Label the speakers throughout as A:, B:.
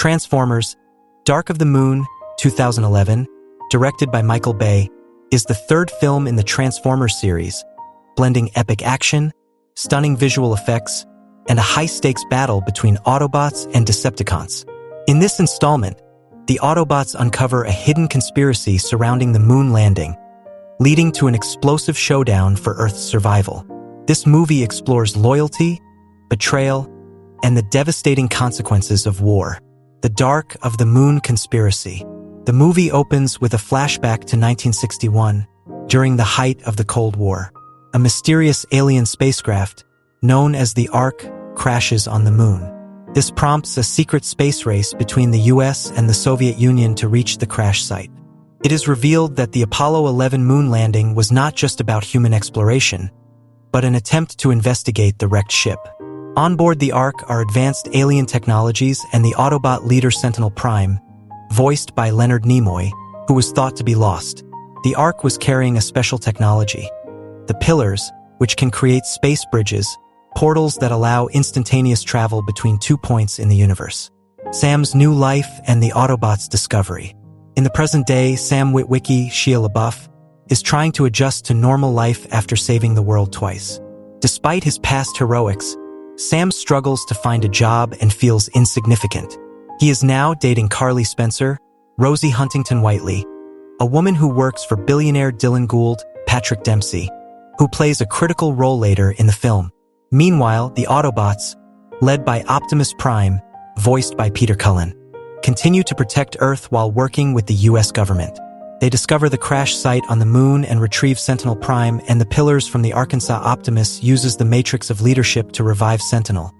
A: Transformers: Dark of the Moon, 2011, directed by Michael Bay, is the third film in the Transformers series, blending epic action, stunning visual effects, and a high-stakes battle between Autobots and Decepticons. In this installment, the Autobots uncover a hidden conspiracy surrounding the moon landing, leading to an explosive showdown for Earth's survival. This movie explores loyalty, betrayal, and the devastating consequences of war. The Dark of the Moon Conspiracy. The movie opens with a flashback to 1961, during the height of the Cold War. A mysterious alien spacecraft, known as the Ark, crashes on the moon. This prompts a secret space race between the US and the Soviet Union to reach the crash site. It is revealed that the Apollo 11 moon landing was not just about human exploration, but an attempt to investigate the wrecked ship. On board the Ark are advanced alien technologies and the Autobot leader Sentinel Prime, voiced by Leonard Nimoy, who was thought to be lost. The Ark was carrying a special technology: the Pillars, which can create space bridges, portals that allow instantaneous travel between 2 points in the universe. Sam's new life and the Autobots' discovery. In the present day, Sam Witwicky, Shia LaBeouf, is trying to adjust to normal life after saving the world twice. Despite his past heroics, Sam struggles to find a job and feels insignificant. He is now dating Carly Spencer, Rosie Huntington-Whiteley, a woman who works for billionaire Dylan Gould, Patrick Dempsey, who plays a critical role later in the film. Meanwhile, the Autobots, led by Optimus Prime, voiced by Peter Cullen, continue to protect Earth while working with the US government. They discover the crash site on the moon and retrieve Sentinel Prime and the Pillars from the Arkansas. Optimus uses the Matrix of Leadership to revive Sentinel,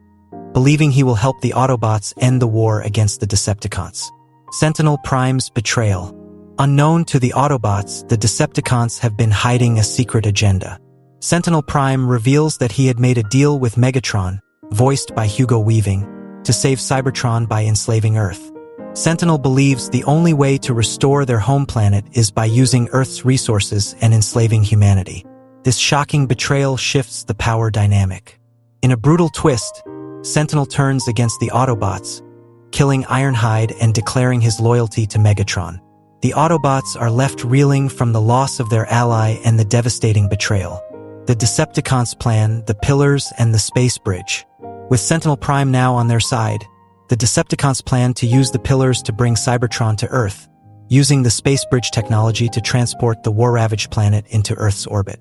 A: believing he will help the Autobots end the war against the Decepticons. Sentinel Prime's betrayal. Unknown to the Autobots, the Decepticons have been hiding a secret agenda. Sentinel Prime reveals that he had made a deal with Megatron, voiced by Hugo Weaving, to save Cybertron by enslaving Earth. Sentinel believes the only way to restore their home planet is by using Earth's resources and enslaving humanity. This shocking betrayal shifts the power dynamic. In a brutal twist, Sentinel turns against the Autobots, killing Ironhide and declaring his loyalty to Megatron. The Autobots are left reeling from the loss of their ally and the devastating betrayal. The Decepticons' plan, the Pillars, and the space bridge. With Sentinel Prime now on their side, the Decepticons plan to use the Pillars to bring Cybertron to Earth, using the space bridge technology to transport the war-ravaged planet into Earth's orbit.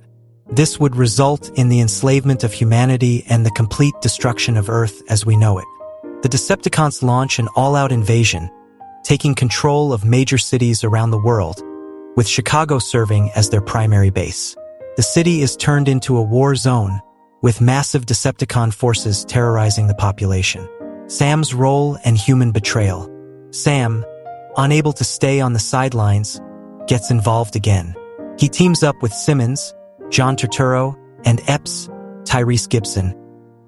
A: This would result in the enslavement of humanity and the complete destruction of Earth as we know it. The Decepticons launch an all-out invasion, taking control of major cities around the world, with Chicago serving as their primary base. The city is turned into a war zone, with massive Decepticon forces terrorizing the population. Sam's role and human betrayal. Sam, unable to stay on the sidelines, gets involved again. He teams up with Simmons, John Turturro, and Epps, Tyrese Gibson,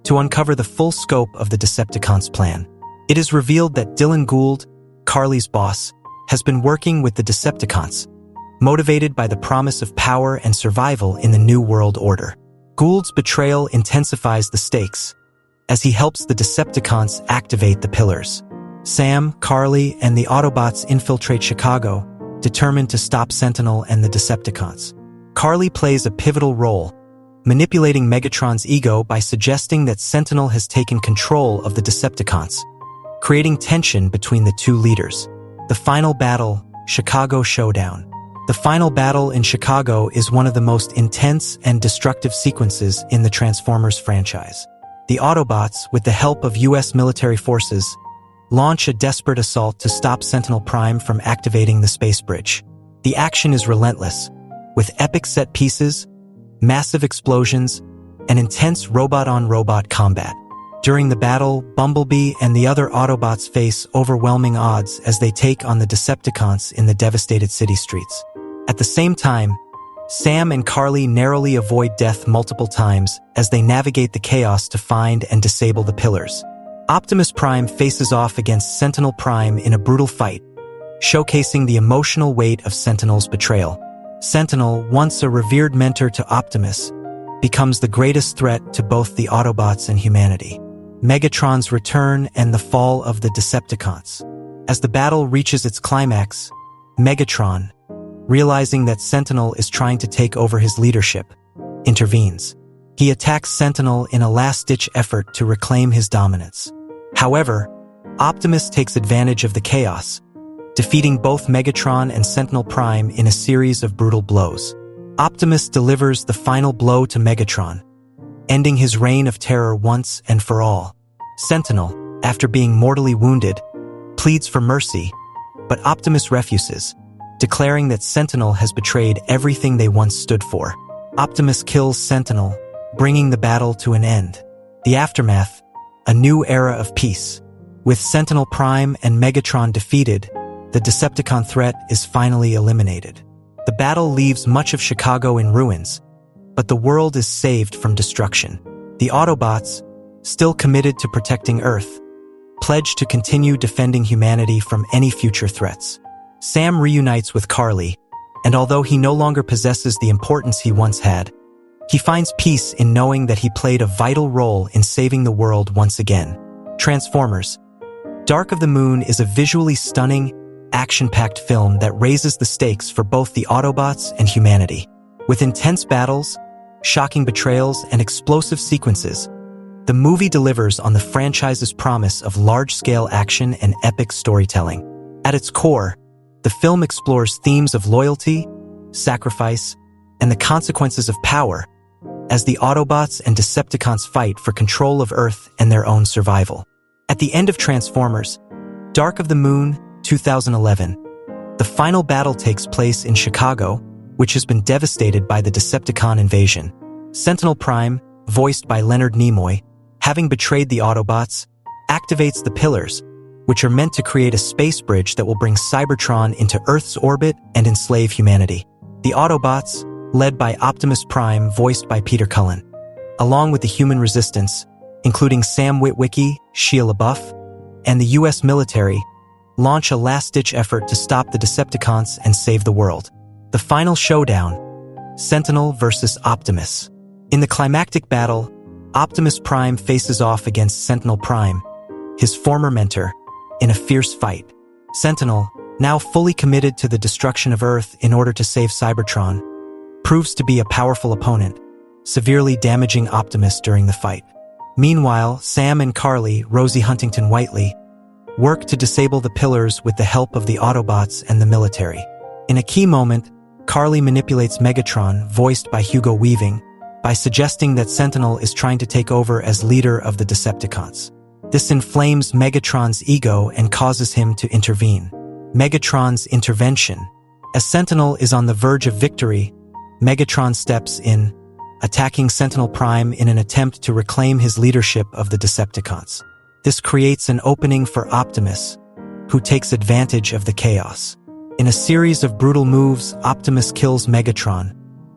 A: to uncover the full scope of the Decepticons' plan. It is revealed that Dylan Gould, Carly's boss, has been working with the Decepticons, motivated by the promise of power and survival in the New World Order. Gould's betrayal intensifies the stakes, as he helps the Decepticons activate the Pillars. Sam, Carly, and the Autobots infiltrate Chicago, determined to stop Sentinel and the Decepticons. Carly plays a pivotal role, manipulating Megatron's ego by suggesting that Sentinel has taken control of the Decepticons, creating tension between the two leaders. The final battle, Chicago Showdown. The final battle in Chicago is one of the most intense and destructive sequences in the Transformers franchise. The Autobots, with the help of US military forces, launch a desperate assault to stop Sentinel Prime from activating the space bridge. The action is relentless, with epic set pieces, massive explosions, and intense robot-on-robot combat. During the battle, Bumblebee and the other Autobots face overwhelming odds as they take on the Decepticons in the devastated city streets. At the same time, Sam and Carly narrowly avoid death multiple times as they navigate the chaos to find and disable the Pillars. Optimus Prime faces off against Sentinel Prime in a brutal fight, showcasing the emotional weight of Sentinel's betrayal. Sentinel, once a revered mentor to Optimus, becomes the greatest threat to both the Autobots and humanity. Megatron's return and the fall of the Decepticons. As the battle reaches its climax, Megatron, realizing that Sentinel is trying to take over his leadership, intervenes. He attacks Sentinel in a last-ditch effort to reclaim his dominance. However, Optimus takes advantage of the chaos, defeating both Megatron and Sentinel Prime in a series of brutal blows. Optimus delivers the final blow to Megatron, ending his reign of terror once and for all. Sentinel, after being mortally wounded, pleads for mercy, but Optimus refuses, declaring that Sentinel has betrayed everything they once stood for. Optimus kills Sentinel, bringing the battle to an end. The aftermath, a new era of peace. With Sentinel Prime and Megatron defeated, the Decepticon threat is finally eliminated. The battle leaves much of Chicago in ruins, but the world is saved from destruction. The Autobots, still committed to protecting Earth, pledge to continue defending humanity from any future threats. Sam reunites with Carly, and although he no longer possesses the importance he once had, he finds peace in knowing that he played a vital role in saving the world once again. Transformers: Dark of the Moon is a visually stunning, action-packed film that raises the stakes for both the Autobots and humanity. With intense battles, shocking betrayals, and explosive sequences, the movie delivers on the franchise's promise of large-scale action and epic storytelling. At its core, the film explores themes of loyalty, sacrifice, and the consequences of power as the Autobots and Decepticons fight for control of Earth and their own survival. At the end of Transformers: Dark of the Moon, 2011, the final battle takes place in Chicago, which has been devastated by the Decepticon invasion. Sentinel Prime, voiced by Leonard Nimoy, having betrayed the Autobots, activates the pillars, which are meant to create a space bridge that will bring Cybertron into Earth's orbit and enslave humanity. The Autobots, led by Optimus Prime, voiced by Peter Cullen, along with the human resistance, including Sam Witwicky, Shia LaBeouf, and the U.S. military, launch a last-ditch effort to stop the Decepticons and save the world. The final showdown: Sentinel versus Optimus. In the climactic battle, Optimus Prime faces off against Sentinel Prime, his former mentor, in a fierce fight. Sentinel, now fully committed to the destruction of Earth in order to save Cybertron, proves to be a powerful opponent, severely damaging Optimus during the fight. Meanwhile, Sam and Carly, Rosie Huntington-Whiteley, work to disable the pillars with the help of the Autobots and the military. In a key moment, Carly manipulates Megatron, voiced by Hugo Weaving, by suggesting that Sentinel is trying to take over as leader of the Decepticons. This inflames Megatron's ego and causes him to intervene. Megatron's intervention: as Sentinel is on the verge of victory, Megatron steps in, attacking Sentinel Prime in an attempt to reclaim his leadership of the Decepticons. This creates an opening for Optimus, who takes advantage of the chaos. In a series of brutal moves, Optimus kills Megatron,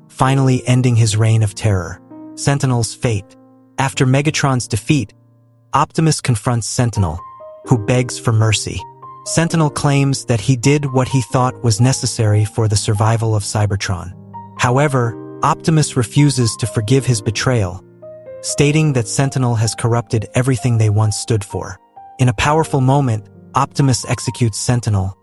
A: finally ending his reign of terror. Sentinel's fate: after Megatron's defeat, Optimus confronts Sentinel, who begs for mercy. Sentinel claims that he did what he thought was necessary for the survival of Cybertron. However, Optimus refuses to forgive his betrayal, stating that Sentinel has corrupted everything they once stood for. In a powerful moment, Optimus executes Sentinel,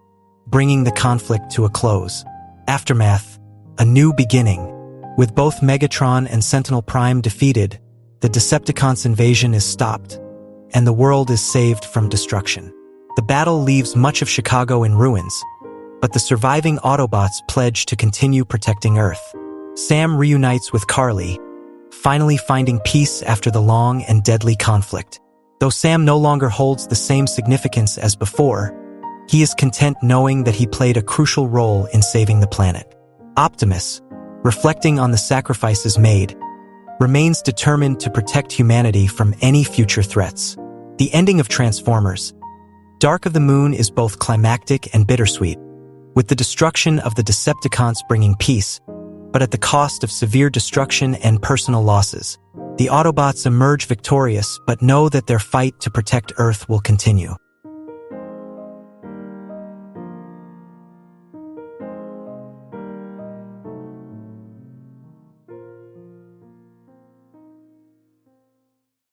A: bringing the conflict to a close. Aftermath: a new beginning. With both Megatron and Sentinel Prime defeated, the Decepticons' invasion is stopped, and the world is saved from destruction. The battle leaves much of Chicago in ruins, but the surviving Autobots pledge to continue protecting Earth. Sam reunites with Carly, finally finding peace after the long and deadly conflict. Though Sam no longer holds the same significance as before, he is content knowing that he played a crucial role in saving the planet. Optimus, reflecting on the sacrifices made, remains determined to protect humanity from any future threats. The ending of Transformers: Dark of the Moon is both climactic and bittersweet, with the destruction of the Decepticons bringing peace, but at the cost of severe destruction and personal losses. The Autobots emerge victorious but know that their fight to protect Earth will continue.